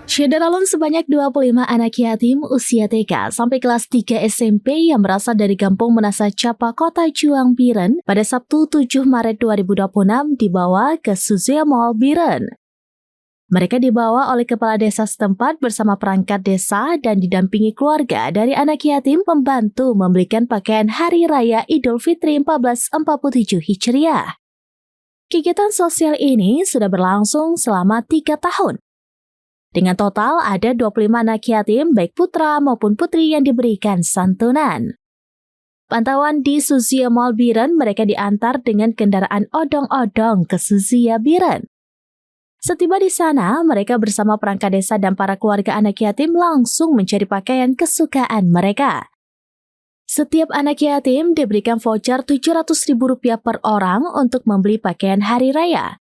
Syederalun sebanyak 25 anak yatim usia TK sampai kelas 3 SMP yang berasal dari Kampung Menasa Capa, Kota Juang, Biren pada Sabtu 7 Maret 2026 dibawa ke Suzuya Mall Biren. Mereka dibawa oleh kepala desa setempat bersama perangkat desa dan didampingi keluarga dari anak yatim membantu membelikan pakaian Hari Raya Idul Fitri 1447 Hijriah. Kegiatan sosial ini sudah berlangsung selama 3 tahun. Dengan total ada 25 anak yatim baik putra maupun putri yang diberikan santunan. Pantauan di Suzuya Mall Biren, mereka diantar dengan kendaraan odong-odong ke Suzuya Biren. Setiba di sana, mereka bersama perangkat desa dan para keluarga anak yatim langsung mencari pakaian kesukaan mereka. Setiap anak yatim diberikan voucher Rp700.000 per orang untuk membeli pakaian hari raya.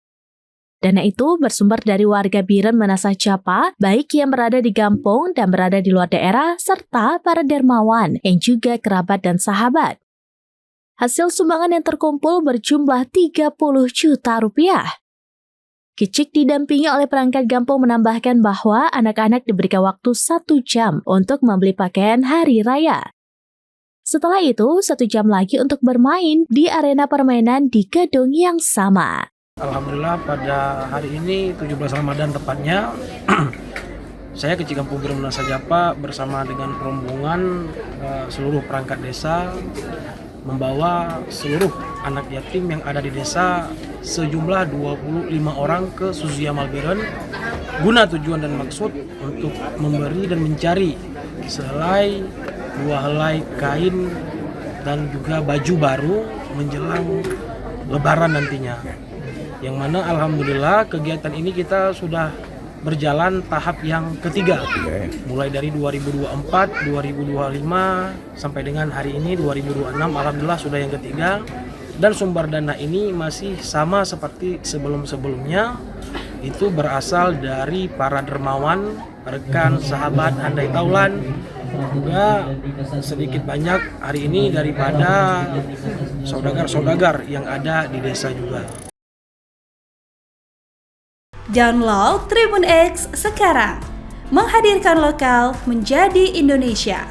Dana itu bersumber dari warga Biren Menasa Capa, baik yang berada di kampung dan berada di luar daerah, serta para dermawan yang juga kerabat dan sahabat. Hasil sumbangan yang terkumpul berjumlah Rp30 juta. Kicik didampingi oleh perangkat kampung menambahkan bahwa anak-anak diberikan waktu 1 jam untuk membeli pakaian hari raya. Setelah itu, 1 jam lagi untuk bermain di arena permainan di gedung yang sama. Alhamdulillah pada hari ini 17 Ramadan tepatnya saya ke Cikampung Biren Menasa Capa bersama dengan rombongan seluruh perangkat desa membawa seluruh anak yatim yang ada di desa sejumlah 25 orang ke Suzuya Mall Biren guna tujuan dan maksud untuk memberi dan mencari sehelai 2 helai kain dan juga baju baru menjelang Lebaran nantinya. Yang mana alhamdulillah kegiatan ini kita sudah berjalan tahap yang ketiga. Mulai dari 2024, 2025 sampai dengan hari ini 2026 alhamdulillah sudah yang ketiga. Dan sumber dana ini masih sama seperti sebelum-sebelumnya. Itu berasal dari para dermawan, rekan, sahabat, handai taulan. Juga sedikit banyak hari ini daripada saudagar-saudagar yang ada di desa juga. Download Tribun X sekarang, menghadirkan lokal menjadi Indonesia.